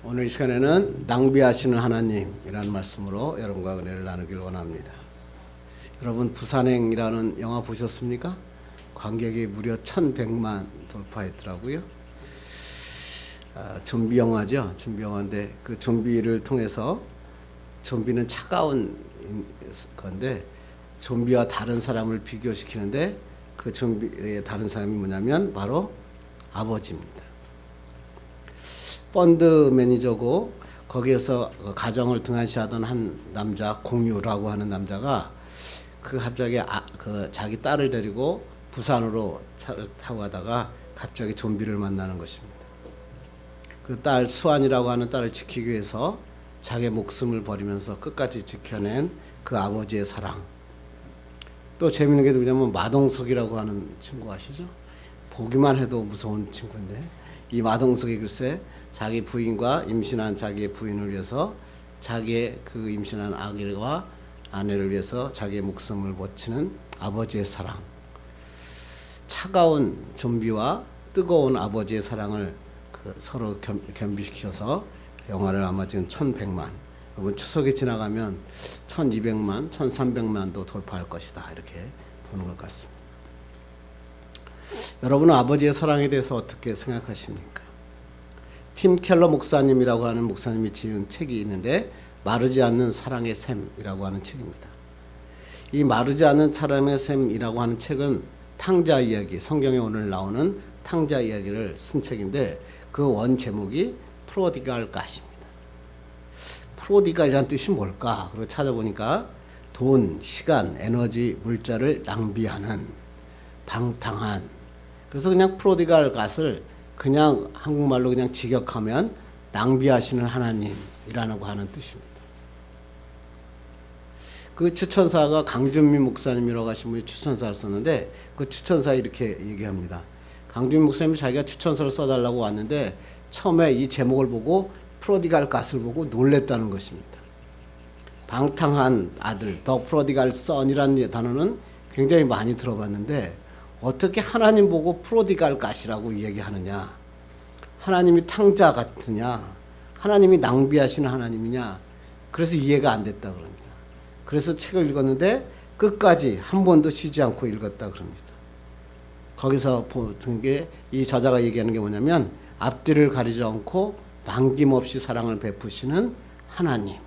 오늘 이 시간에는 낭비하시는 하나님이라는 말씀으로 여러분과 은혜를 나누길 원합니다. 여러분 부산행이라는 영화 보셨습니까? 관객이 무려 1100만 돌파했더라고요. 좀비 영화죠. 좀비 영화인데 그 좀비를 통해서 좀비는 차가운 건데 좀비와 다른 사람을 비교시키는데 그 좀비의 다른 사람이 뭐냐면 바로 아버지입니다. 펀드 매니저고 거기에서 가정을 등한시하던 한 남자 공유라고 하는 남자가 그 갑자기 자기 딸을 데리고 부산으로 차를 타고 가다가 갑자기 좀비를 만나는 것입니다. 그 딸 수환이라고 하는 딸을 지키기 위해서 자기의 목숨을 버리면서 끝까지 지켜낸 그 아버지의 사랑. 또 재밌는 게 누구냐면 마동석이라고 하는 친구 아시죠? 보기만 해도 무서운 친구인데 이 마동석이 글쎄 자기 부인과 임신한 자기의 부인을 위해서 자기의 그 임신한 아기와 아내를 위해서 자기의 목숨을 바치는 아버지의 사랑. 차가운 좀비와 뜨거운 아버지의 사랑을 서로 겸비시켜서 영화를 아마 지금 1100만, 여러분 추석이 지나가면 1200만, 1300만도 돌파할 것이다 이렇게 보는 것 같습니다. 여러분은 아버지의 사랑에 대해서 어떻게 생각하십니까? 팀 켈러 목사님이라고 하는 목사님이 지은 책이 있는데 마르지 않는 사랑의 샘이라고 하는 책입니다. 이 마르지 않는 사랑의 샘이라고 하는 책은 탕자 이야기, 성경에 오늘 나오는 탕자 이야기를 쓴 책인데 그 원 제목이 프로디갈 갓입니다. 프로디갈이란 뜻이 뭘까? 그리고 찾아보니까 돈, 시간, 에너지, 물자를 낭비하는, 방탕한. 그래서 그냥 프로디갈 갓을 그냥 한국말로 그냥 직역하면 낭비하시는 하나님이라고 하는 뜻입니다. 그 추천사가 강준민 목사님이라고 하신 분이 추천사를 썼는데 그 추천사에 이렇게 얘기합니다. 강준민 목사님이 자기가 추천서를 써달라고 왔는데 처음에 이 제목을 보고 프로디갈 갓을 보고 놀랬다는 것입니다. 방탕한 아들, 더 프로디갈 선이라는 단어는 굉장히 많이 들어봤는데 어떻게 하나님 보고 프로디갈 갓이라고 얘기하느냐? 하나님이 탕자 같으냐? 하나님이 낭비하시는 하나님이냐? 그래서 이해가 안 됐다 그럽니다. 그래서 책을 읽었는데 끝까지 한 번도 쉬지 않고 읽었다 그럽니다. 거기서 보는 게 이 저자가 얘기하는 게 뭐냐면 앞뒤를 가리지 않고 남김없이 사랑을 베푸시는 하나님.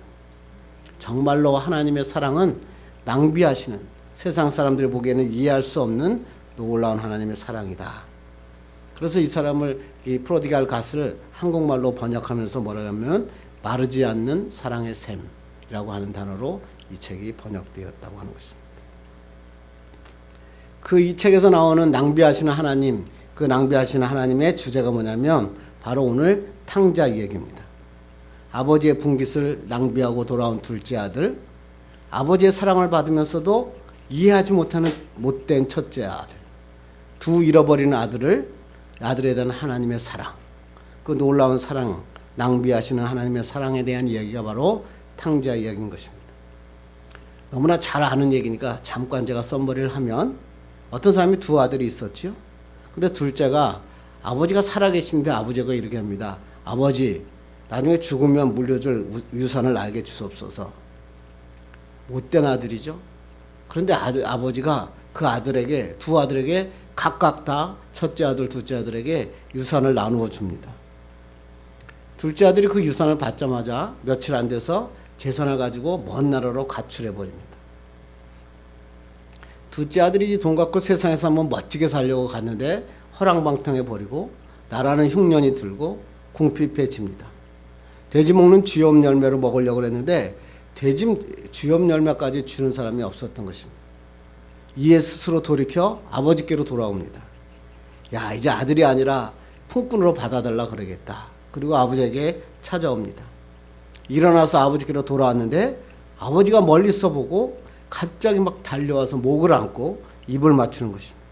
정말로 하나님의 사랑은 낭비하시는, 세상 사람들이 보기에는 이해할 수 없는 놀라운 하나님의 사랑이다. 그래서 이 사람을 이 프로디갈 갓을 한국말로 번역하면서 뭐라고 하면 마르지 않는 사랑의 샘이라고 하는 단어로 이 책이 번역되었다고 하는 것입니다. 그 이 책에서 나오는 낭비하시는 하나님, 그 낭비하시는 하나님의 주제가 뭐냐면 바로 오늘 탕자 이야기입니다. 아버지의 분깃을 낭비하고 돌아온 둘째 아들, 아버지의 사랑을 받으면서도 이해하지 못하는 못된 첫째 아들, 두 잃어버리는 아들에 대한 하나님의 사랑, 그 놀라운 사랑, 낭비하시는 하나님의 사랑에 대한 이야기가 바로 탕자 이야기인 것입니다. 너무나 잘 아는 얘기니까 잠깐 제가 썸머리를 하면 어떤 사람이 두 아들이 있었죠. 근데 둘째가 아버지가 살아계신데 아버지가 이렇게 합니다. 아버지, 나중에 죽으면 물려줄 유산을 나에게 주옵소서. 못된 아들이죠. 그런데 아버지가 그 아들에게, 두 아들에게 각각 다 첫째 아들, 둘째 아들에게 유산을 나누어 줍니다. 둘째 아들이 그 유산을 받자마자 며칠 안 돼서 재산을 가지고 먼 나라로 가출해 버립니다. 둘째 아들이 돈 갖고 세상에서 한번 멋지게 살려고 갔는데 허랑방탕해 버리고 나라는 흉년이 들고 궁핍해집니다. 돼지 먹는 쥐염 열매로 먹으려고 했는데 돼지 쥐염 열매까지 주는 사람이 없었던 것입니다. 이에 스스로 돌이켜 아버지께로 돌아옵니다. 야, 이제 아들이 아니라 품꾼으로 받아달라 그러겠다. 그리고 아버지에게 찾아옵니다. 일어나서 아버지께로 돌아왔는데 아버지가 멀리서 보고 갑자기 막 달려와서 목을 안고 입을 맞추는 것입니다.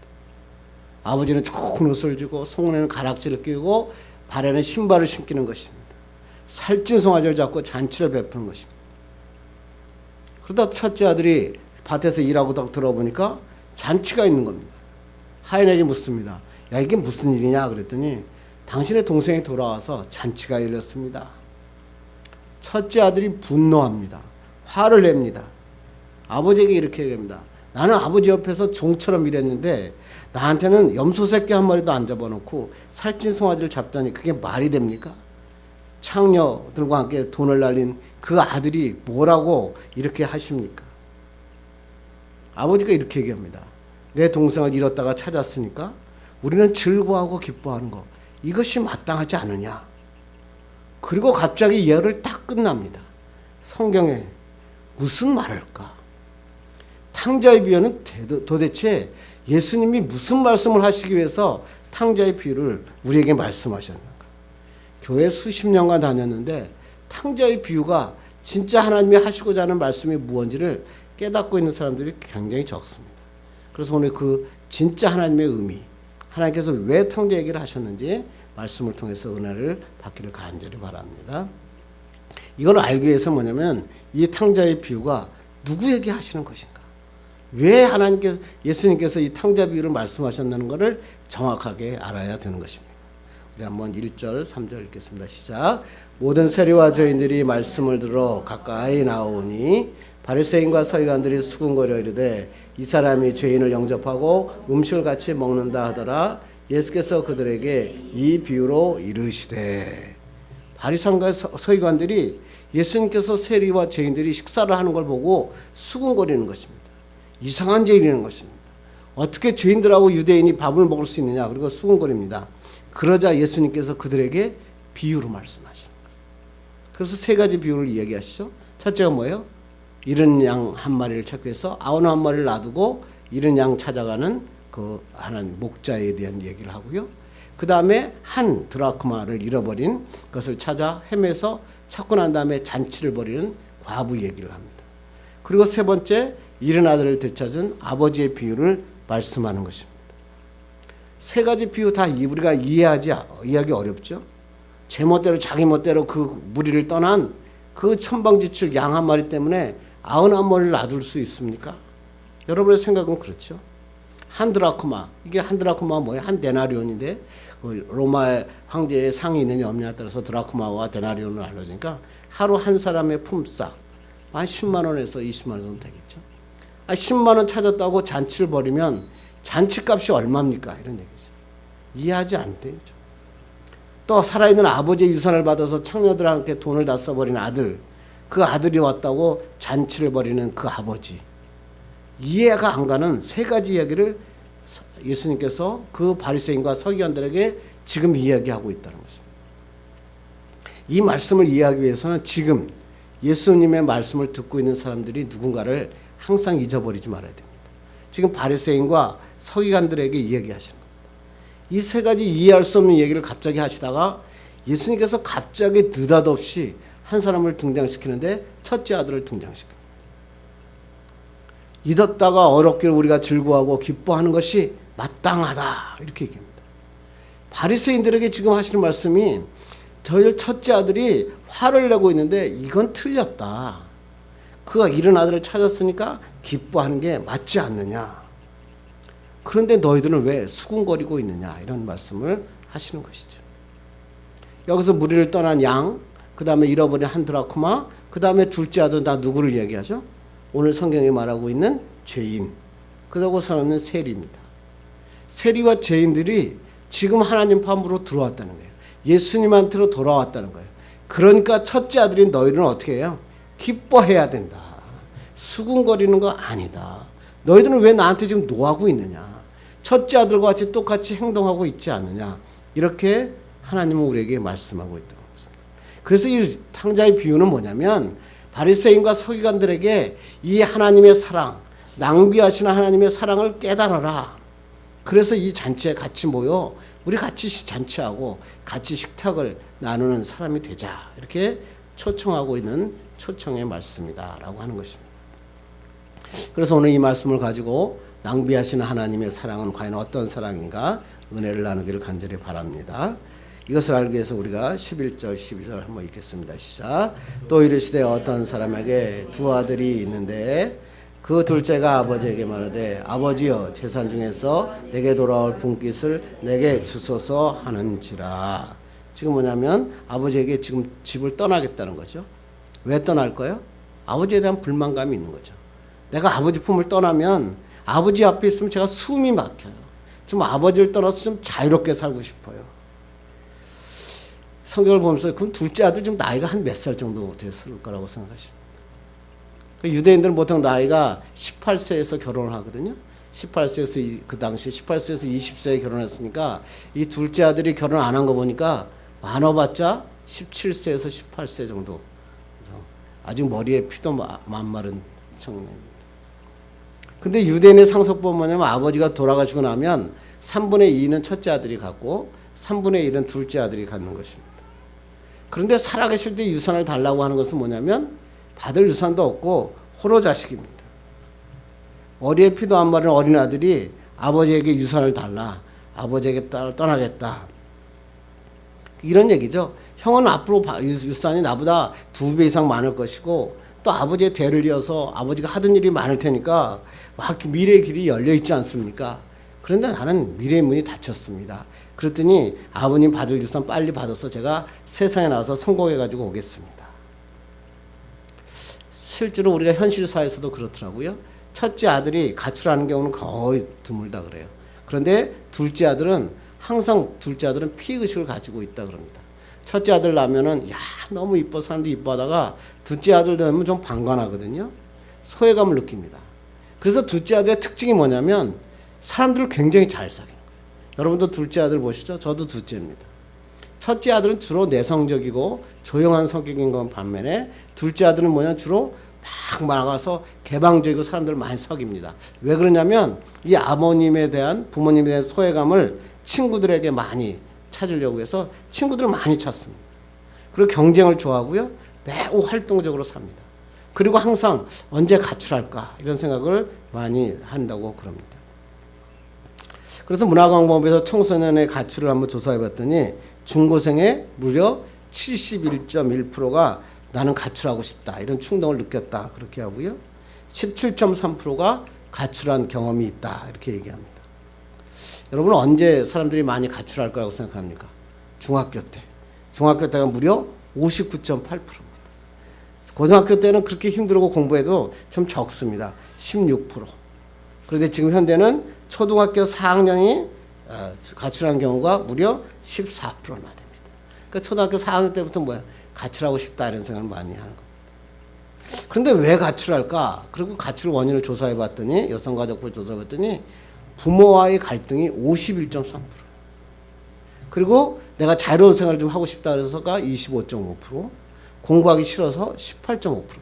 아버지는 좋은 옷을 주고 손에는 가락지를 끼고 발에는 신발을 신기는 것입니다. 살찐 송아지를 잡고 잔치를 베푸는 것입니다. 그러다 첫째 아들이 밭에서 일하고 딱 들어보니까 잔치가 있는 겁니다. 하인에게 묻습니다. 야, 이게 무슨 일이냐 그랬더니 당신의 동생이 돌아와서 잔치가 열렸습니다. 첫째 아들이 분노합니다. 화를 냅니다. 아버지에게 이렇게 얘기합니다. 나는 아버지 옆에서 종처럼 일했는데 나한테는 염소 새끼 한 마리도 안 잡아놓고 살찐 송아지를 잡다니 그게 말이 됩니까? 창녀들과 함께 돈을 날린 그 아들이 뭐라고 이렇게 하십니까? 아버지가 이렇게 얘기합니다. 내 동생을 잃었다가 찾았으니까 우리는 즐거워하고 기뻐하는 거, 이것이 마땅하지 않느냐. 그리고 갑자기 이야기를 딱 끝납니다. 성경에 무슨 말을까? 탕자의 비유는 도대체 예수님이 무슨 말씀을 하시기 위해서 탕자의 비유를 우리에게 말씀하셨는가? 교회 수십 년간 다녔는데 탕자의 비유가 진짜 하나님이 하시고자 하는 말씀이 무엇인지를 깨닫고 있는 사람들이 굉장히 적습니다. 그래서 오늘 그 진짜 하나님의 의미, 하나님께서 왜 탕자 얘기를 하셨는지 말씀을 통해서 은혜를 받기를 간절히 바랍니다. 이걸 알기 위해서 뭐냐면 이 탕자의 비유가 누구에게 하시는 것인가? 왜 하나님께서, 예수님께서 이 탕자 비유를 말씀하셨다는 것을 정확하게 알아야 되는 것입니다. 우리 한번 1절, 3절 읽겠습니다. 시작. 모든 세리와 죄인들이 말씀을 들어 가까이 나오니 바리새인과 서기관들이 수군거려 이르되 이 사람이 죄인을 영접하고 음식을 같이 먹는다 하더라. 예수께서 그들에게 이 비유로 이르시되. 바리새인과 서기관들이 예수님께서 세리와 죄인들이 식사를 하는 걸 보고 수군거리는 것입니다. 이상한 죄인이라는 것입니다. 어떻게 죄인들하고 유대인이 밥을 먹을 수 있느냐. 그리고 수군거립니다. 그러자 예수님께서 그들에게 비유로 말씀하시는 거예요. 그래서 세 가지 비유를 이야기하시죠. 첫째가 뭐예요? 잃은 양 한 마리를 찾기 위해서 아우나 한 마리를 놔두고 잃은 양 찾아가는 그 하나님 목자에 대한 얘기를 하고요. 그 다음에 한 드라크마를 잃어버린 것을 찾아 헤매서 찾고 난 다음에 잔치를 벌이는 과부 얘기를 합니다. 그리고 세 번째, 잃은 아들을 되찾은 아버지의 비유를 말씀하는 것입니다. 세 가지 비유 다 우리가 이해하기 어렵죠. 제 멋대로 자기 멋대로 그 무리를 떠난 그 천방지축 양 한 마리 때문에 91마리를 놔둘 수 있습니까? 여러분의 생각은 그렇죠. 한 드라크마, 이게 한 드라크마가 뭐예요? 한 데나리온인데 그 로마 황제의 상이 있느냐 없느냐에 따라서 드라크마와 데나리온을 알려주니까 하루 한 사람의 품삯 한 10만 원에서 20만 원 정도 되겠죠. 10만 원 찾았다고 잔치를 벌이면 잔치값이 얼마입니까? 이런 얘기죠. 이해하지 않대요. 또 살아있는 아버지의 유산을 받아서 창녀들한테 돈을 다 써버린 아들, 그 아들이 왔다고 잔치를 벌이는 그 아버지, 이해가 안 가는 세 가지 이야기를 예수님께서 그 바리새인과 서기관들에게 지금 이야기하고 있다는 것입니다. 이 말씀을 이해하기 위해서는 지금 예수님의 말씀을 듣고 있는 사람들이 누군가를 항상 잊어버리지 말아야 됩니다. 지금 바리새인과 서기관들에게 이야기하시는 겁니다. 이 세 가지 이해할 수 없는 얘기를 갑자기 하시다가 예수님께서 갑자기 느닷없이 한 사람을 등장시키는데 첫째 아들을 등장시킵니다. 잊었다가 어렵기를 우리가 즐거워하고 기뻐하는 것이 마땅하다, 이렇게 얘기합니다. 바리새인들에게 지금 하시는 말씀이 저희 첫째 아들이 화를 내고 있는데 이건 틀렸다. 그가 잃은 아들을 찾았으니까 기뻐하는 게 맞지 않느냐. 그런데 너희들은 왜 수군거리고 있느냐, 이런 말씀을 하시는 것이죠. 여기서 무리를 떠난 양, 그 다음에 잃어버린 한 드라크마, 그 다음에 둘째 아들은 다 누구를 얘기하죠? 오늘 성경에 말하고 있는 죄인, 그러고 사는 세리입니다. 세리와 죄인들이 지금 하나님 품으로 들어왔다는 거예요. 예수님한테로 돌아왔다는 거예요. 그러니까 첫째 아들인 너희들은 어떻게 해요? 기뻐해야 된다. 수군거리는 거 아니다. 너희들은 왜 나한테 지금 노하고 있느냐? 첫째 아들과 같이 똑같이 행동하고 있지 않느냐? 이렇게 하나님은 우리에게 말씀하고 있다는 것입니다. 그래서 이 탕자의 비유는 뭐냐면 바리새인과 서기관들에게 이 하나님의 사랑, 낭비하시는 하나님의 사랑을 깨달아라. 그래서 이 잔치에 같이 모여 우리 같이 잔치하고 같이 식탁을 나누는 사람이 되자, 이렇게 초청하고 있는 초청의 말씀이다라고 하는 것입니다. 그래서 오늘 이 말씀을 가지고 낭비하시는 하나님의 사랑은 과연 어떤 사랑인가 은혜를 나누기를 간절히 바랍니다. 이것을 알기 위해서 우리가 11절 12절 한번 읽겠습니다. 시작. 또 이르시되 어떤 사람에게 두 아들이 있는데 그 둘째가 아버지에게 말하되 아버지여 재산 중에서 내게 돌아올 분깃을 내게 주소서 하는지라. 지금 뭐냐면 아버지에게 지금 집을 떠나겠다는 거죠. 왜 떠날 거예요? 아버지에 대한 불만감이 있는 거죠. 내가 아버지 품을 떠나면 아버지 앞에 있으면 제가 숨이 막혀요. 좀 아버지를 떠나서 좀 자유롭게 살고 싶어요. 성경을 보면서 그럼 둘째 아들 좀 나이가 한 몇 살 정도 됐을 거라고 생각하십니까? 유대인들은 보통 나이가 18세에서 결혼을 하거든요. 18세에서 그 당시 18세에서 20세에 결혼했으니까 이 둘째 아들이 결혼 안 한 거 보니까 많아봤자 17세에서 18세 정도. 아직 머리에 피도 만마른 청년입니다. 근데 유대인의 상속법은 뭐냐면 아버지가 돌아가시고 나면 3분의 2는 첫째 아들이 갖고 3분의 1은 둘째 아들이 갖는 것입니다. 그런데 살아계실 때 유산을 달라고 하는 것은 뭐냐면 받을 유산도 없고 호로 자식입니다. 머리에 피도 안 마른 어린 아들이 아버지에게 유산을 달라. 아버지에게 떠나겠다. 이런 얘기죠. 형은 앞으로 유산이 나보다 2배 이상 많을 것이고 또 아버지의 대를 이어서 아버지가 하던 일이 많을 테니까 막 미래의 길이 열려 있지 않습니까? 그런데 나는 미래의 문이 닫혔습니다. 그랬더니 아버님 받을 유산 빨리 받아서 제가 세상에 나와서 성공해가지고 오겠습니다. 실제로 우리가 현실 사회에서도 그렇더라고요. 첫째 아들이 가출하는 경우는 거의 드물다 그래요. 그런데 둘째 아들은 항상 둘째 아들은 피의식을 가지고 있다 그럽니다. 첫째 아들 낳으면은 야 너무 이뻐 사람들이 이뻐하다가 둘째 아들 되면 좀 방관하거든요. 소외감을 느낍니다. 그래서 둘째 아들의 특징이 뭐냐면 사람들을 굉장히 잘 사귀는 거예요. 여러분도 둘째 아들 보시죠? 저도 둘째입니다. 첫째 아들은 주로 내성적이고 조용한 성격인 건 반면에 둘째 아들은 뭐냐 주로 막 나가서 개방적이고 사람들을 많이 사귀입니다. 왜 그러냐면 이 아버님에 대한 부모님에 대한 소외감을 친구들에게 많이 찾으려고 해서 친구들을 많이 찾습니다. 그리고 경쟁을 좋아하고요. 매우 활동적으로 삽니다. 그리고 항상 언제 가출할까 이런 생각을 많이 한다고 그럽니다. 그래서 문화광범위에서 청소년의 가출을 한번 조사해 봤더니 중고생의 무려 71.1%가 나는 가출하고 싶다 이런 충동을 느꼈다 그렇게 하고요. 17.3%가 가출한 경험이 있다 이렇게 얘기합니다. 여러분은 언제 사람들이 많이 가출할 거라고 생각합니까? 중학교 때. 중학교 때가 무려 59.8%입니다. 고등학교 때는 그렇게 힘들고 공부해도 좀 적습니다. 16%. 그런데 지금 현대는 초등학교 4학년이 가출한 경우가 무려 14%나 됩니다. 그러니까 초등학교 4학년 때부터 뭐야? 가출하고 싶다 이런 생각을 많이 하는 겁니다. 그런데 왜 가출할까? 그리고 가출 원인을 조사해 봤더니 여성가족부를 조사해 봤더니 부모와의 갈등이 51.3%. 그리고 내가 자유로운 생활을 좀 하고 싶다 그래서가 25.5%. 공부하기 싫어서 18.5%입니다.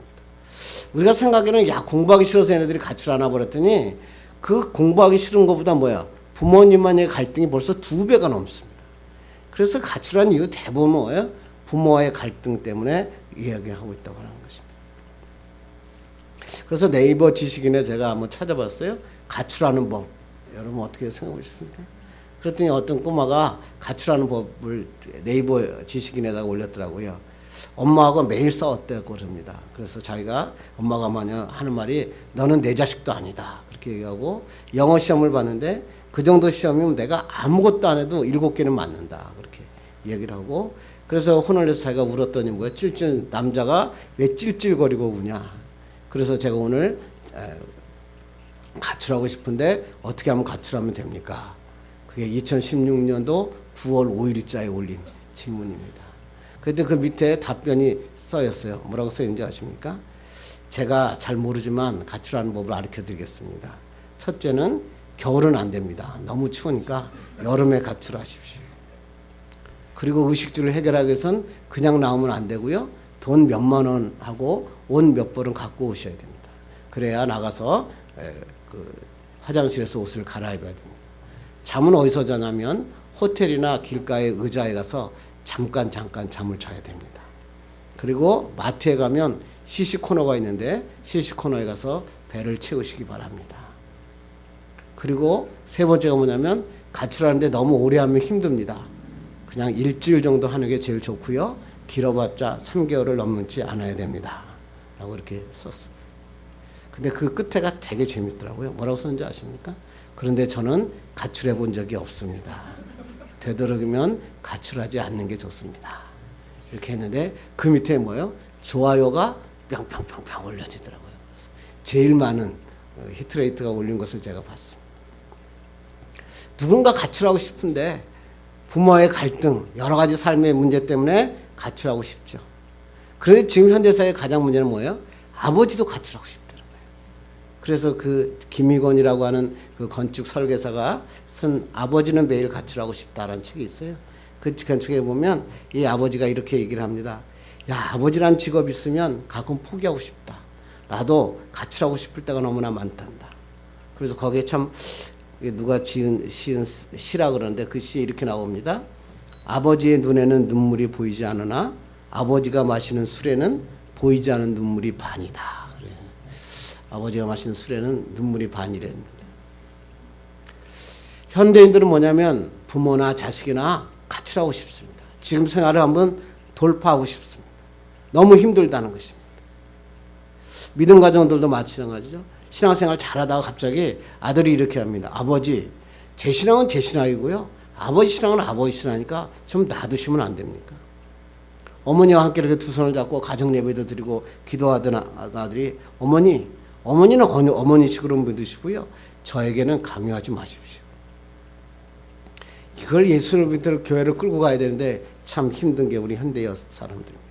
우리가 생각에는 야 공부하기 싫어서 얘네들이 가출하나 버렸더니 그 공부하기 싫은 것보다 뭐야 부모님만의 갈등이 벌써 2배가 넘습니다. 그래서 가출한 이유 대부분 뭐예요? 부모와의 갈등 때문에 이야기하고 있다고 하는 것입니다. 그래서 네이버 지식인에 제가 한번 찾아봤어요. 가출하는 법. 여러분 어떻게 생각하십니까? 그랬더니 어떤 꼬마가 가출하는 법을 네이버 지식인에다가 올렸더라고요. 엄마하고 매일 싸웠다고 그럽니다. 그래서 자기가 엄마가 하는 말이 너는 내 자식도 아니다. 그렇게 얘기하고 영어 시험을 봤는데 그 정도 시험이면 내가 아무것도 안 해도 7개는 맞는다. 그렇게 얘기를 하고 그래서 혼을 내서 자기가 울었더니 뭐야 남자가 왜 찔찔거리고 우냐. 그래서 제가 오늘 가출하고 싶은데 어떻게 하면 가출하면 됩니까? 그게 2016년도 9월 5일자에 올린 질문입니다. 그런데 그 밑에 답변이 써있어요. 뭐라고 써있는지 아십니까? 제가 잘 모르지만 가출하는 법을 가르쳐 드리겠습니다. 첫째는 겨울은 안 됩니다. 너무 추우니까 여름에 가출하십시오. 그리고 의식주를 해결하기 위해서는 그냥 나오면 안 되고요. 돈 몇만 원 하고 옷 몇 벌은 갖고 오셔야 됩니다. 그래야 나가서 그 화장실에서 옷을 갈아입어야 됩니다. 잠은 어디서 자냐면 호텔이나 길가의 의자에 가서 잠깐 잠을 자야 됩니다. 그리고 마트에 가면 시시코너가 있는데 시시코너에 가서 배를 채우시기 바랍니다. 그리고 세 번째가 뭐냐면 가출하는데 너무 오래 하면 힘듭니다. 그냥 일주일 정도 하는 게 제일 좋고요. 길어봤자 3개월을 넘지 않아야 됩니다. 라고 이렇게 썼습니다. 근데 그 끝에가 되게 재밌더라고요. 뭐라고 썼는지 아십니까? 그런데 저는 가출해 본 적이 없습니다. 되도록이면 가출하지 않는 게 좋습니다. 이렇게 했는데 그 밑에 뭐예요? 좋아요가 뿅뿅뿅뿅 올려지더라고요. 그래서 제일 많은 히트레이트가 올린 것을 제가 봤습니다. 누군가 가출하고 싶은데 부모와의 갈등, 여러 가지 삶의 문제 때문에 가출하고 싶죠. 그런데 지금 현대사회의 가장 문제는 뭐예요? 아버지도 가출하고 싶더라고요. 그래서 그 김희건이라고 하는 그 건축 설계사가 쓴 아버지는 매일 가출하고 싶다라는 책이 있어요. 그 책에 보면 이 아버지가 이렇게 얘기를 합니다. 야, 아버지란 직업 있으면 가끔 포기하고 싶다. 나도 가출하고 싶을 때가 너무나 많단다. 그래서 거기에 참 누가 지은 시라 그러는데 그 시에 이렇게 나옵니다. 아버지의 눈에는 눈물이 보이지 않으나 아버지가 마시는 술에는 보이지 않은 눈물이 반이다. 그래요. 아버지가 마시는 술에는 눈물이 반이랍니다. 현대인들은 뭐냐면 부모나 자식이나 가출하고 싶습니다. 지금 생활을 한번 돌파하고 싶습니다. 너무 힘들다는 것입니다. 믿음 가정들도 마찬가지죠. 신앙생활 잘하다가 갑자기 아들이 이렇게 합니다. 아버지, 제 신앙은 제 신앙이고요. 아버지 신앙은 아버지 신앙이니까 좀 놔두시면 안 됩니까? 어머니와 함께 이렇게 두 손을 잡고 가정 예배도 드리고 기도하던 아들이 어머니는 어머니식으로 믿으시고요. 저에게는 강요하지 마십시오. 이걸 예수를 믿도록 교회를 끌고 가야 되는데 참 힘든 게 우리 현대 사람들입니다.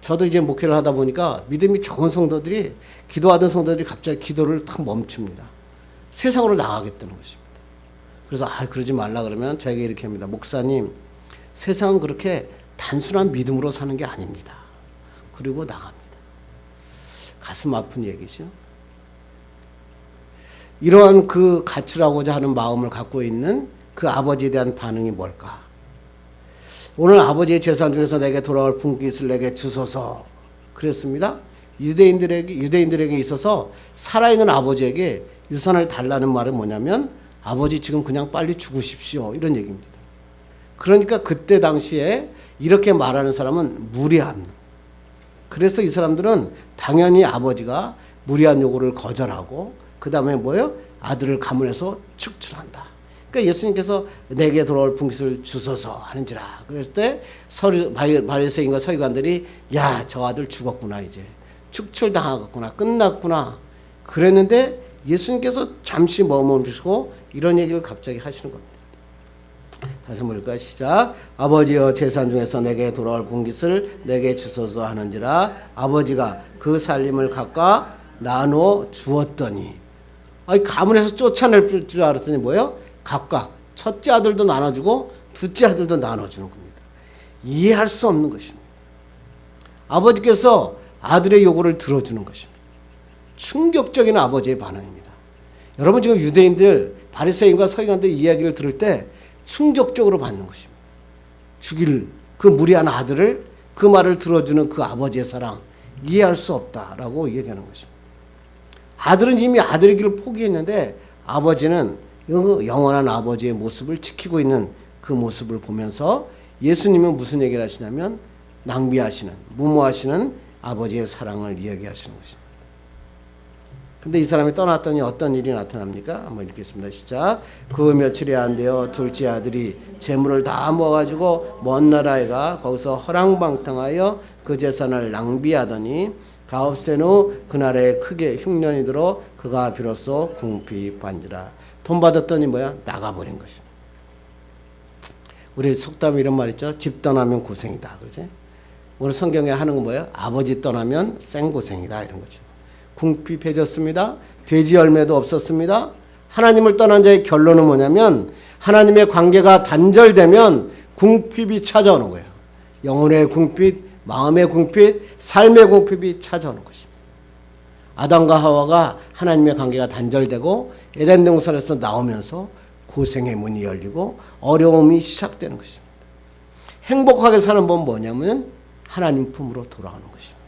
저도 이제 목회를 하다 보니까 믿음이 좋은 성도들이 기도하던 성도들이 갑자기 기도를 탁 멈춥니다. 세상으로 나가겠다는 것입니다. 그래서 그러지 말라 그러면 저에게 이렇게 합니다. 목사님, 세상은 그렇게 단순한 믿음으로 사는 게 아닙니다. 그리고 나갑니다. 가슴 아픈 얘기죠. 이러한 그 가출하고자 하는 마음을 갖고 있는 그 아버지에 대한 반응이 뭘까? 오늘 아버지의 재산 중에서 내게 돌아올 분깃을 내게 주소서 그랬습니다. 유대인들에게 있어서 살아있는 아버지에게 유산을 달라는 말은 뭐냐면 아버지 지금 그냥 빨리 죽으십시오 이런 얘기입니다. 그러니까 그때 당시에 이렇게 말하는 사람은 무리한. 그래서 이 사람들은 당연히 아버지가 무리한 요구를 거절하고 그 다음에 뭐예요? 아들을 가문에서 축출한다. 그러니까 예수님께서 내게 돌아올 분깃을 주소서 하는지라. 그랬을 때 바리새인과 서기관들이 야, 저 아들 죽었구나 이제. 축출당하겠구나. 끝났구나. 그랬는데 예수님께서 잠시 머무르시고 이런 얘기를 갑자기 하시는 겁니다. 다시 한번 볼까요? 시작. 아버지여 재산 중에서 내게 돌아올 분깃을 내게 주소서 하는지라. 아버지가 그 살림을 각각 나눠 주었더니 가문에서 쫓아낼 줄 알았더니 뭐예요? 각각 첫째 아들도 나눠주고 둘째 아들도 나눠주는 겁니다. 이해할 수 없는 것입니다. 아버지께서 아들의 요구를 들어주는 것입니다. 충격적인 아버지의 반응입니다. 여러분 지금 유대인들 바리새인과 서기관들 이야기를 들을 때 충격적으로 받는 것입니다. 죽일 그 무리한 아들을 그 말을 들어주는 그 아버지의 사랑 이해할 수 없다라고 얘기하는 것입니다. 아들은 이미 아들의 길을 포기했는데 아버지는 영원한 아버지의 모습을 지키고 있는 그 모습을 보면서 예수님은 무슨 얘기를 하시냐면 낭비하시는, 무모하시는 아버지의 사랑을 이야기하시는 것입니다. 그런데 이 사람이 떠났더니 어떤 일이 나타납니까? 한번 읽겠습니다. 시작. 그 며칠이 안 되어 둘째 아들이 재물을 다 모아가지고 먼 나라에 가 거기서 허랑방탕하여 그 재산을 낭비하더니 다 없앤 후 그날에 크게 흉년이 들어 그가 비로소 궁핍한지라. 돈 받았더니 뭐야? 나가버린 것입니다. 우리 속담에 이런 말 있죠? 집 떠나면 고생이다. 그러지? 오늘 성경에 하는 건 뭐예요? 아버지 떠나면 생고생이다. 이런 거죠. 궁핍해졌습니다. 돼지 열매도 없었습니다. 하나님을 떠난 자의 결론은 뭐냐면 하나님의 관계가 단절되면 궁핍이 찾아오는 거예요. 영혼의 궁핍, 마음의 궁핍, 삶의 궁핍이 찾아오는 것입니다. 아담과 하와가 하나님의 관계가 단절되고 에덴 동산에서 나오면서 고생의 문이 열리고 어려움이 시작되는 것입니다. 행복하게 사는 법 뭐냐면 하나님 품으로 돌아오는 것입니다.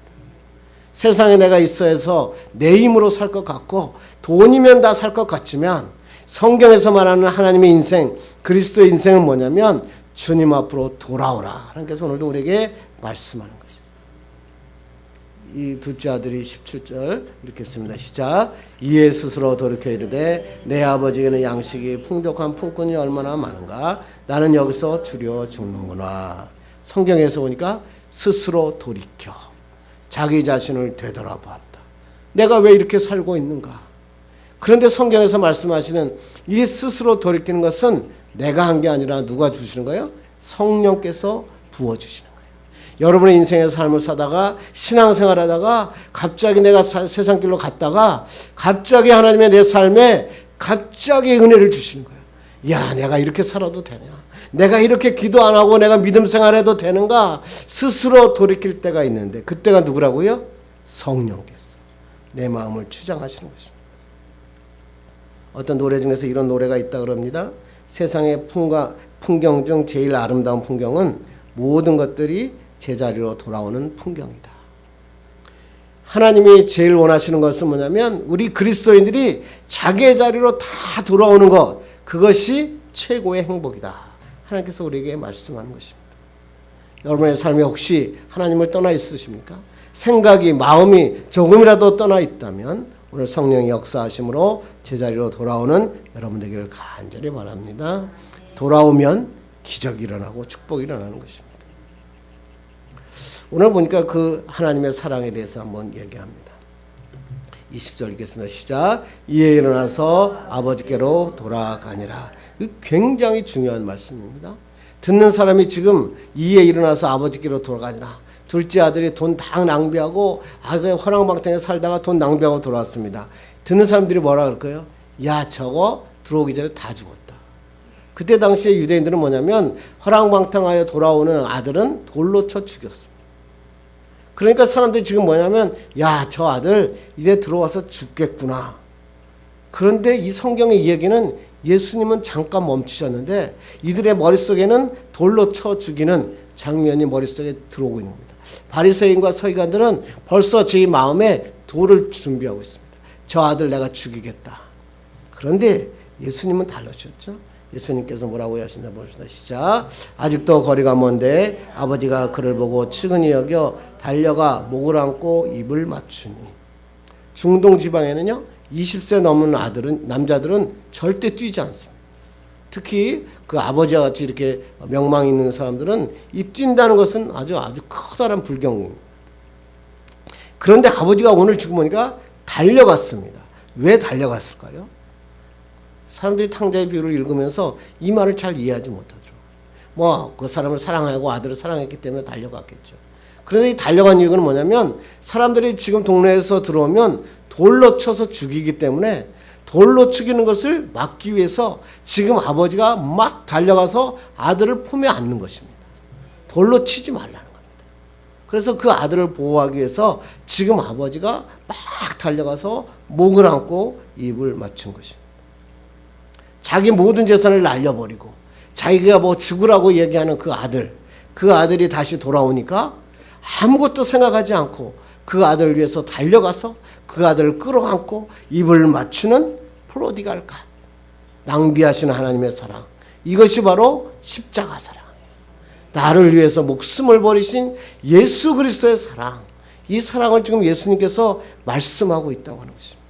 세상에 내가 있어 해서 내 힘으로 살 것 같고 돈이면 다 살 것 같지만 성경에서 말하는 하나님의 인생, 그리스도의 인생은 뭐냐면 주님 앞으로 돌아오라. 하나님께서 오늘도 우리에게 말씀하는 것입니다. 이 둘째 아들이 17절 이렇게 씁니다. 시작. 이에 스스로 돌이켜 이르되 내 아버지에게는 양식이 풍족한 품꾼이 얼마나 많은가. 나는 여기서 주려 죽는구나. 성경에서 보니까 스스로 돌이켜. 자기 자신을 되돌아보았다. 내가 왜 이렇게 살고 있는가? 그런데 성경에서 말씀하시는 이 스스로 돌이키는 것은 내가 한 게 아니라 누가 주시는 거예요? 성령께서 부어주시는 거예요. 여러분의 인생의 삶을 사다가 신앙생활하다가 갑자기 내가 세상 길로 갔다가 갑자기 하나님의 내 삶에 갑자기 은혜를 주시는 거예요. 야, 내가 이렇게 살아도 되냐? 내가 이렇게 기도 안 하고 내가 믿음 생활해도 되는가? 스스로 돌이킬 때가 있는데 그때가 누구라고요? 성령께서 내 마음을 추장하시는 것입니다. 어떤 노래 중에서 이런 노래가 있다 그럽니다. 세상의 풍경 중 제일 아름다운 풍경은 모든 것들이 제자리로 돌아오는 풍경이다. 하나님이 제일 원하시는 것은 뭐냐면 우리 그리스도인들이 자기의 자리로 다 돌아오는 것, 그것이 최고의 행복이다. 하나님께서 우리에게 말씀하는 것입니다. 여러분의 삶에 혹시 하나님을 떠나 있으십니까? 생각이, 마음이 조금이라도 떠나 있다면 오늘 성령의 역사하심으로 제자리로 돌아오는 여러분 되기를 간절히 바랍니다. 돌아오면 기적이 일어나고 축복이 일어나는 것입니다. 오늘 보니까 그 하나님의 사랑에 대해서 한번 얘기합니다. 20절 읽겠습니다. 시작. 이에 일어나서 아버지께로 돌아가니라. 굉장히 중요한 말씀입니다. 듣는 사람이 지금 이에 일어나서 아버지께로 돌아가니라. 둘째 아들이 돈 다 낭비하고 허랑방탕에 살다가 돈 낭비하고 돌아왔습니다. 듣는 사람들이 뭐라 그럴까요? 야, 저거 들어오기 전에 다 죽었다. 그때 당시에 유대인들은 뭐냐면 허랑방탕하여 돌아오는 아들은 돌로 쳐 죽였습니다. 그러니까 사람들이 지금 뭐냐면 야, 저 아들 이제 들어와서 죽겠구나. 그런데 이 성경의 이야기는 예수님은 잠깐 멈추셨는데 이들의 머릿속에는 돌로 쳐 죽이는 장면이 머릿속에 들어오고 있는 겁니다. 바리새인과 서기관들은 벌써 제 마음에 돌을 준비하고 있습니다. 저 아들 내가 죽이겠다. 그런데 예수님은 달라졌죠. 예수님께서 뭐라고 하시나 봅시다. 시작. 아직도 거리가 먼데 아버지가 그를 보고 측은히 여겨 달려가 목을 안고 입을 맞추니. 중동 지방에는요 20세 넘은 남자들은 절대 뛰지 않습니다. 특히 그 아버지와 같이 이렇게 명망 있는 사람들은 이 뛴다는 것은 아주 커다란 불경입니다. 그런데 아버지가 오늘 지금 보니까 달려갔습니다. 왜 달려갔을까요? 사람들이 탕자의 비유를 읽으면서 이 말을 잘 이해하지 못하더라고요. 그 사람을 사랑하고 아들을 사랑했기 때문에 달려갔겠죠. 그런데 이 달려간 이유는 뭐냐면 사람들이 지금 동네에서 들어오면 돌로 쳐서 죽이기 때문에 돌로 죽이는 것을 막기 위해서 지금 아버지가 막 달려가서 아들을 품에 안는 것입니다. 돌로 치지 말라는 겁니다. 그래서 그 아들을 보호하기 위해서 지금 아버지가 막 달려가서 목을 안고 입을 맞춘 것입니다. 자기 모든 재산을 날려버리고 자기가 죽으라고 얘기하는 그 아들이 다시 돌아오니까 아무것도 생각하지 않고 그 아들을 위해서 달려가서 그 아들을 끌어안고 입을 맞추는 프로디갈 갓, 낭비하시는 하나님의 사랑, 이것이 바로 십자가 사랑이에요. 나를 위해서 목숨을 버리신 예수 그리스도의 사랑, 이 사랑을 지금 예수님께서 말씀하고 있다고 하는 것입니다.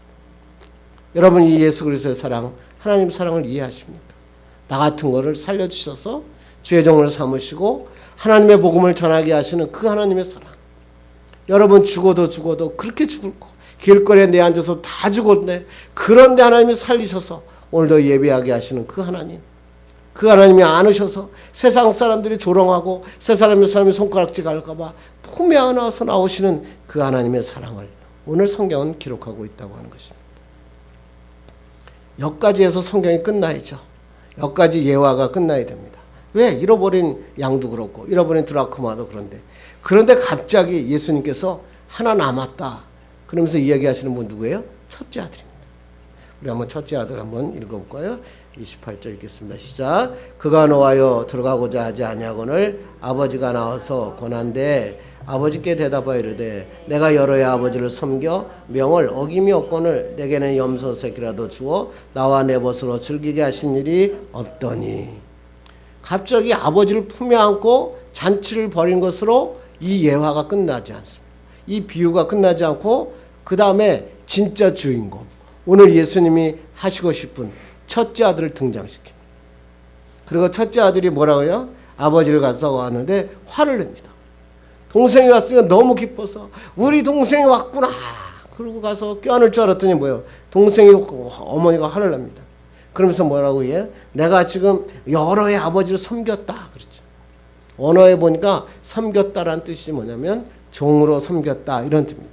여러분, 이 예수 그리스도의 사랑, 하나님 사랑을 이해하십니까? 나 같은 거를 살려주셔서 주의 종을 삼으시고 하나님의 복음을 전하게 하시는 그 하나님의 사랑. 여러분 죽어도 그렇게 죽을 거, 길거리에 내앉아서 다 죽었네. 그런데 하나님이 살리셔서 오늘도 예배하게 하시는 그 하나님. 그 하나님이 안으셔서 세상 사람들이 조롱하고 세상 사람이 손가락질 할까 봐 품에 안아서 나오시는 그 하나님의 사랑을 오늘 성경은 기록하고 있다고 하는 것입니다. 여기까지해서 성경이 끝나야죠. 여기까지 예화가 끝나야 됩니다. 왜? 잃어버린 양도 그렇고 잃어버린 드라크마도 그런데 갑자기 예수님께서 하나 남았다 그러면서 이야기하시는 분 누구예요? 첫째 아들입니다. 우리 한번 첫째 아들 한번 읽어볼까요? 28절 읽겠습니다. 시작. 그가 노하여 들어가고자 하지 아니하거늘 아버지가 나와서 권한대 아버지께 대답하여 이르되 내가 여러의 아버지를 섬겨 명을 어김이 없거늘 내게는 염소 새끼라도 주어 나와 내 벗으로 즐기게 하신 일이 없더니. 갑자기 아버지를 품에 안고 잔치를 벌인 것으로 이 예화가 끝나지 않습니다. 이 비유가 끝나지 않고 그 다음에 진짜 주인공, 오늘 예수님이 하시고 싶은 첫째 아들을 등장시킵니다. 그리고 첫째 아들이 뭐라고요? 아버지를 가서 왔는데 화를 냅니다. 동생이 왔으니까 너무 기뻐서 우리 동생이 왔구나. 그러고 가서 껴안을 줄 알았더니 뭐예요? 동생이 어머니가 화를 납니다. 그러면서 뭐라고 해요? 내가 지금 여러의 아버지를 섬겼다. 그렇죠. 언어에 보니까 섬겼다라는 뜻이 뭐냐면 종으로 섬겼다 이런 뜻입니다.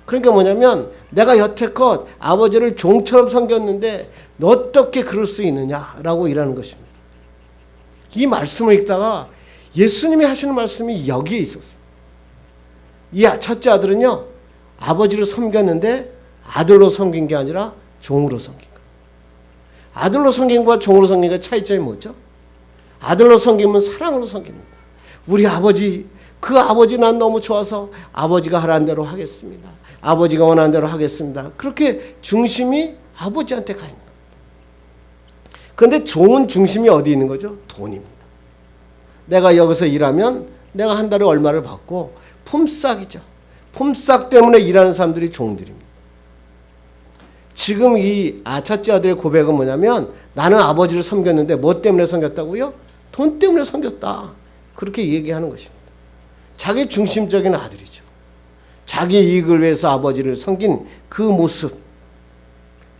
그러니까 뭐냐면 내가 여태껏 아버지를 종처럼 섬겼는데 너 어떻게 그럴 수 있느냐라고 일하는 것입니다. 이 말씀을 읽다가 예수님이 하시는 말씀이 여기에 있었어요. 이 첫째 아들은요, 아버지를 섬겼는데 아들로 섬긴 게 아니라 종으로 섬긴 거예요. 아들로 섬긴 것과 종으로 섬긴 것의 차이점이 뭐죠? 아들로 섬기면 사랑으로 섬깁니다. 우리 아버지, 그 아버지 난 너무 좋아서 아버지가 하라는 대로 하겠습니다. 아버지가 원하는 대로 하겠습니다. 그렇게 중심이 아버지한테 가 있는 겁니다. 그런데 종은 중심이 어디 있는 거죠? 돈입니다. 내가 여기서 일하면 내가 한 달에 얼마를 받고 품삯이죠. 품삯 때문에 일하는 사람들이 종들입니다. 지금 이 첫째 아들의 고백은 뭐냐면 나는 아버지를 섬겼는데 뭐 때문에 섬겼다고요? 돈 때문에 섬겼다. 그렇게 얘기하는 것입니다. 자기 중심적인 아들이죠. 자기 이익을 위해서 아버지를 섬긴 그 모습.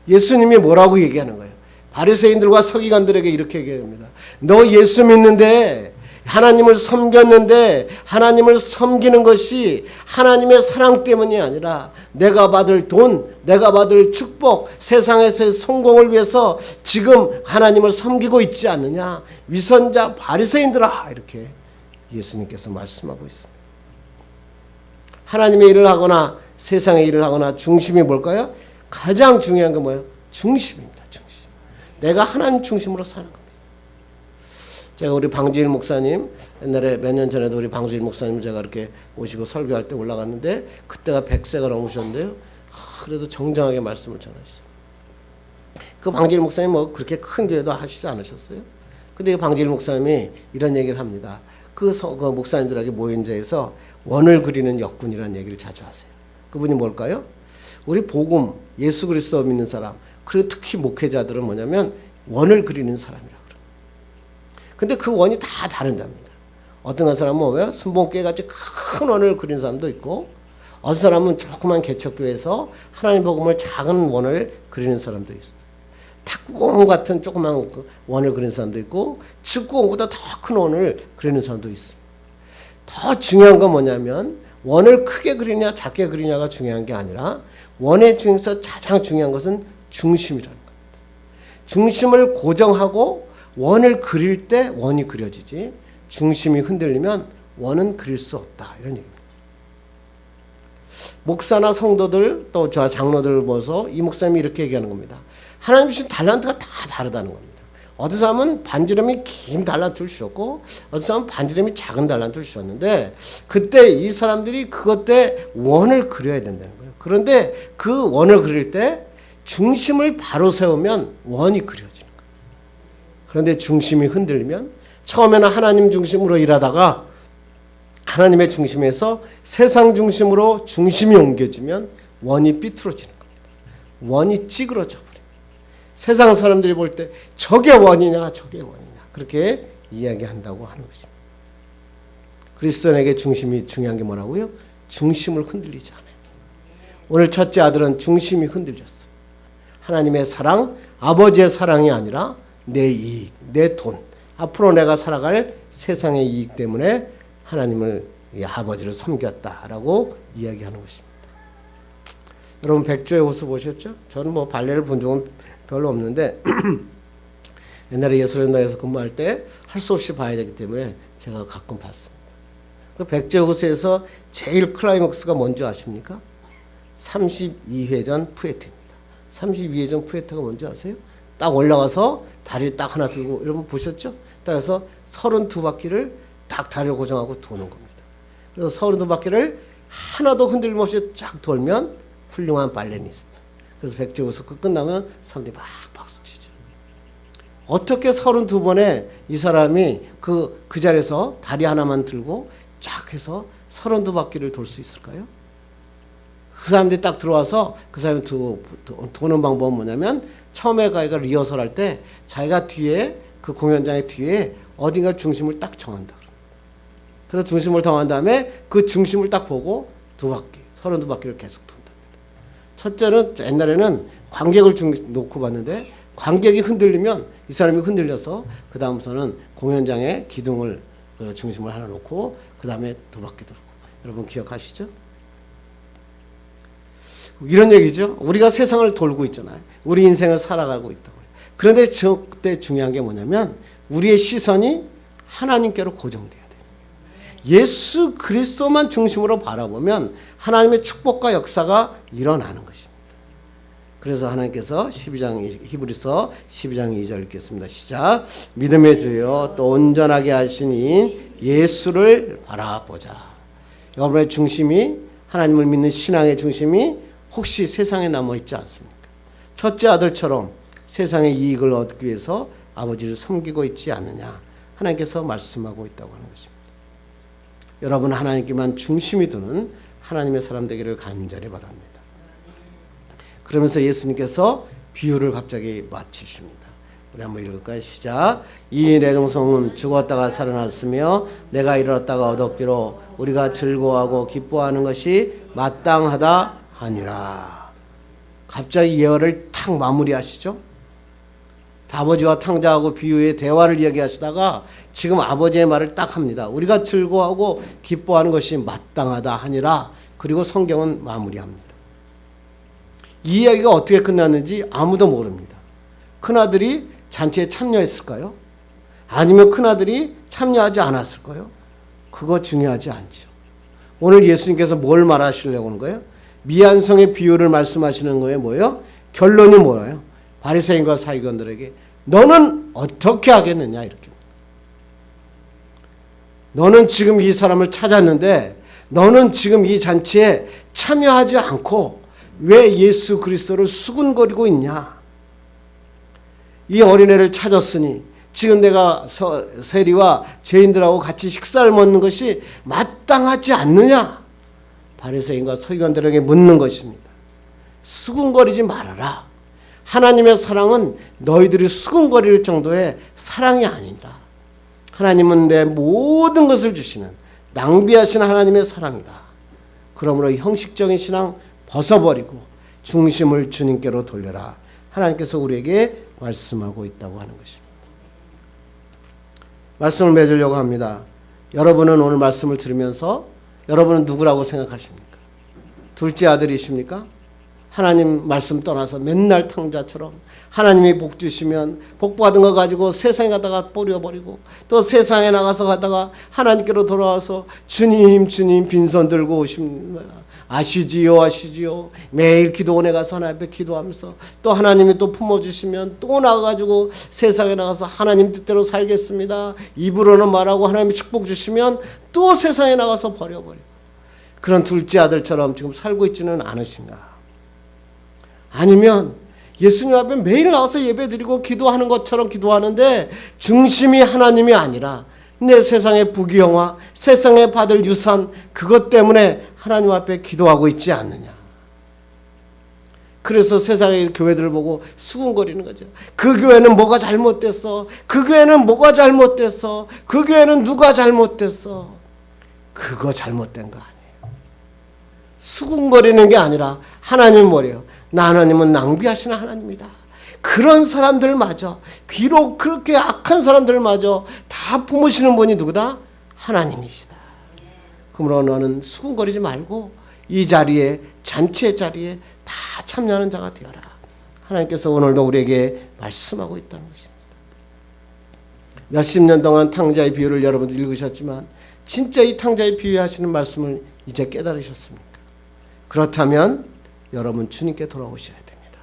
예수님이 뭐라고 얘기하는 거예요? 바리새인들과 서기관들에게 이렇게 얘기합니다. 너 예수 믿는데 하나님을 섬겼는데 하나님을 섬기는 것이 하나님의 사랑 때문이 아니라 내가 받을 돈, 내가 받을 축복, 세상에서의 성공을 위해서 지금 하나님을 섬기고 있지 않느냐. 위선자 바리새인들아, 이렇게 예수님께서 말씀하고 있습니다. 하나님의 일을 하거나 세상의 일을 하거나 중심이 뭘까요? 가장 중요한 건 뭐예요? 중심입니다. 중심. 내가 하나님 중심으로 사는 겁니다. 제가 우리 방주일 목사님, 옛날에 몇 년 전에도 우리 방주일 목사님 제가 이렇게 오시고 설교할 때 올라갔는데 그때가 100세가 넘으셨는데요. 그래도 정정하게 말씀을 전하시죠. 그 방주일 목사님 뭐 그렇게 큰 교회도 하시지 않으셨어요? 근데 이 방주일 목사님이 이런 얘기를 합니다. 그 목사님들에게 모인 자에서 원을 그리는 역군이라는 얘기를 자주 하세요. 그분이 뭘까요? 우리 복음, 예수 그리스도 믿는 사람, 그리고 특히 목회자들은 뭐냐면 원을 그리는 사람이라고 그래요. 근데 그 원이 다 다른 답니다. 어떤 사람은 뭐예요? 순복교회같이 큰 원을 그리는 사람도 있고, 어떤 사람은 조그만 개척교회에서 하나님 복음을 작은 원을 그리는 사람도 있어요. 탁구공 같은 조그만 원을 그리는 사람도 있고, 축구공보다 더 큰 원을 그리는 사람도 있어요. 더 중요한 건 뭐냐면 원을 크게 그리냐 작게 그리냐가 중요한 게 아니라 원의 중에서 가장 중요한 것은 중심이라는 겁니다. 중심을 고정하고 원을 그릴 때 원이 그려지지 중심이 흔들리면 원은 그릴 수 없다. 이런 얘기입니다. 목사나 성도들 또 저 장로들을 보서 이 목사님이 이렇게 얘기하는 겁니다. 하나님 주신 달란트가 다 다르다는 겁니다. 어떤 사람은 반지름이 긴 달란트를 주셨고 어떤 사람은 반지름이 작은 달란트를 주셨는데 그때 이 사람들이 그것 때 원을 그려야 된다는 거예요. 그런데 그 원을 그릴 때 중심을 바로 세우면 원이 그려지는 거예요. 그런데 중심이 흔들리면 처음에는 하나님 중심으로 일하다가 하나님의 중심에서 세상 중심으로 중심이 옮겨지면 원이 삐뚤어지는 겁니다. 원이 찌그러져 버려요. 세상 사람들이 볼 때 저게 원이냐 저게 원이냐 그렇게 이야기한다고 하는 것입니다. 그리스도인에게 중심이 중요한 게 뭐라고요? 중심을 흔들리지 않아요. 오늘 첫째 아들은 중심이 흔들렸어요. 하나님의 사랑, 아버지의 사랑이 아니라 내 이익, 내 돈, 앞으로 내가 살아갈 세상의 이익 때문에 하나님을 아버지를 섬겼다라고 이야기하는 것입니다. 여러분 백조의 호수 보셨죠? 저는 뭐 발레를 본 적은 별로 없는데 옛날에 예술연단에서 근무할 때 할 수 없이 봐야 되기 때문에 제가 가끔 봤습니다. 그 백조의 호수에서 제일 클라이맥스가 뭔지 아십니까? 32회전 푸에트입니다. 32회전 푸에트가 뭔지 아세요? 딱 올라가서 다리를 딱 하나 들고 여러분 보셨죠? 딱 해서 32바퀴를 딱 다리를 고정하고 도는 겁니다. 그래서 32바퀴를 하나도 흔들림 없이 쫙 돌면 훌륭한 발레니스트. 그래서 백조의 호수 끝나면 사람들이 막 박수치죠. 어떻게 32번에 이 사람이 그 자리에서 다리 하나만 들고 쫙 해서 32바퀴를 돌 수 있을까요? 그 사람들이 딱 들어와서 그 사람이 도는 방법은 뭐냐면 처음에 자기가 리허설 할 때 자기가 뒤에 그 공연장의 뒤에 어딘가 중심을 딱 정한다. 그래서 중심을 정한 다음에 그 중심을 딱 보고 2바퀴, 32바퀴를 계속 돈답니다. 첫째는 옛날에는 관객을 놓고 봤는데 관객이 흔들리면 이 사람이 흔들려서 그 다음부터는 공연장에 기둥을 중심을 하나 놓고 그 다음에 2바퀴 돌고. 여러분 기억하시죠? 이런 얘기죠. 우리가 세상을 돌고 있잖아요. 우리 인생을 살아가고 있다고요. 그런데 그때 중요한 게 뭐냐면 우리의 시선이 하나님께로 고정돼야 돼요. 예수 그리스도만 중심으로 바라보면 하나님의 축복과 역사가 일어나는 것입니다. 그래서 하나님께서 히브리서 12장 2절 읽겠습니다. 시작. 믿음의 주여 또 온전하게 하신 이인 예수를 바라보자. 여러분의 중심이, 하나님을 믿는 신앙의 중심이 혹시 세상에 남아있지 않습니까? 첫째 아들처럼 세상의 이익을 얻기 위해서 아버지를 섬기고 있지 않느냐, 하나님께서 말씀하고 있다고 하는 것입니다. 여러분 하나님께만 중심이 두는 하나님의 사람 되기를 간절히 바랍니다. 그러면서 예수님께서 비유를 갑자기 마치십니다. 우리 한번 읽을까요? 시작. 이 내 동생은 죽었다가 살아났으며 내가 일어났다가 얻었기로 우리가 즐거워하고 기뻐하는 것이 마땅하다 하니라. 갑자기 예언을 탁 마무리하시죠. 아버지와 탕자하고 비유의 대화를 이야기하시다가 지금 아버지의 말을 딱 합니다. 우리가 즐거워하고 기뻐하는 것이 마땅하다 하니라. 그리고 성경은 마무리합니다. 이 이야기가 어떻게 끝났는지 아무도 모릅니다. 큰아들이 잔치에 참여했을까요? 아니면 큰아들이 참여하지 않았을까요? 그거 중요하지 않죠. 오늘 예수님께서 뭘 말하시려고 하는 거예요? 미안성의 비유를 말씀하시는 거예요. 뭐예요? 결론이 뭐예요? 바리새인과 사기관들에게 너는 어떻게 하겠느냐 이렇게. 너는 지금 이 사람을 찾았는데 너는 지금 이 잔치에 참여하지 않고 왜 예수 그리스도를 수군거리고 있냐? 이 어린애를 찾았으니 지금 내가 세리와 죄인들하고 같이 식사를 먹는 것이 마땅하지 않느냐? 바리새인과 서기관들에게 묻는 것입니다. 수군거리지 말아라. 하나님의 사랑은 너희들이 수군거릴 정도의 사랑이 아니라 하나님은 내 모든 것을 주시는 낭비하시는 하나님의 사랑이다. 그러므로 형식적인 신앙 벗어버리고 중심을 주님께로 돌려라. 하나님께서 우리에게 말씀하고 있다고 하는 것입니다. 말씀을 맺으려고 합니다. 여러분은 오늘 말씀을 들으면서 여러분은 누구라고 생각하십니까? 둘째 아들이십니까? 하나님 말씀 떠나서 맨날 탕자처럼 하나님이 복 주시면 복 받은 거 가지고 세상에 가다가 뿌려버리고 또 세상에 나가서 가다가 하나님께로 돌아와서 주님 주님 빈손 들고 오십니다. 아시지요 아시지요. 매일 기도원에 가서 하나님 앞에 기도하면서 또 하나님이 또 품어주시면 또 나가가지고 세상에 나가서 하나님 뜻대로 살겠습니다. 입으로는 말하고 하나님이 축복 주시면 또 세상에 나가서 버려버리고 그런 둘째 아들처럼 지금 살고 있지는 않으신가? 아니면 예수님 앞에 매일 나와서 예배드리고 기도하는 것처럼 기도하는데 중심이 하나님이 아니라 내 세상의 부귀영화, 세상에 받을 유산 그것 때문에 하나님 앞에 기도하고 있지 않느냐. 그래서 세상의 교회들을 보고 수군거리는 거죠. 그 교회는 뭐가 잘못됐어. 그 교회는 뭐가 잘못됐어. 그 교회는 누가 잘못됐어. 그거 잘못된 거 아니에요. 수군거리는 게 아니라 하나님 뭐래요? 나 하나님은 낭비하시는 하나님이다. 그런 사람들마저 비록 그렇게 악한 사람들마저 다 품으시는 분이 누구다? 하나님이시다. 그러므로 너는 수군거리지 말고 이 자리에 잔치의 자리에 다 참여하는 자가 되어라. 하나님께서 오늘도 우리에게 말씀하고 있다는 것입니다. 몇십 년 동안 탕자의 비유를 여러분들 읽으셨지만 진짜 이 탕자의 비유하시는 말씀을 이제 깨달으셨습니까? 그렇다면 여러분 주님께 돌아오셔야 됩니다.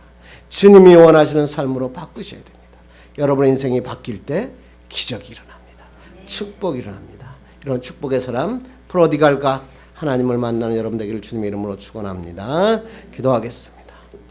주님이 원하시는 삶으로 바꾸셔야 됩니다. 여러분의 인생이 바뀔 때 기적이 일어납니다. 축복이 일어납니다. 이런 축복의 사람 프로디갈 갓 하나님을 만나는 여러분 되기를 주님의 이름으로 축원합니다. 기도하겠습니다.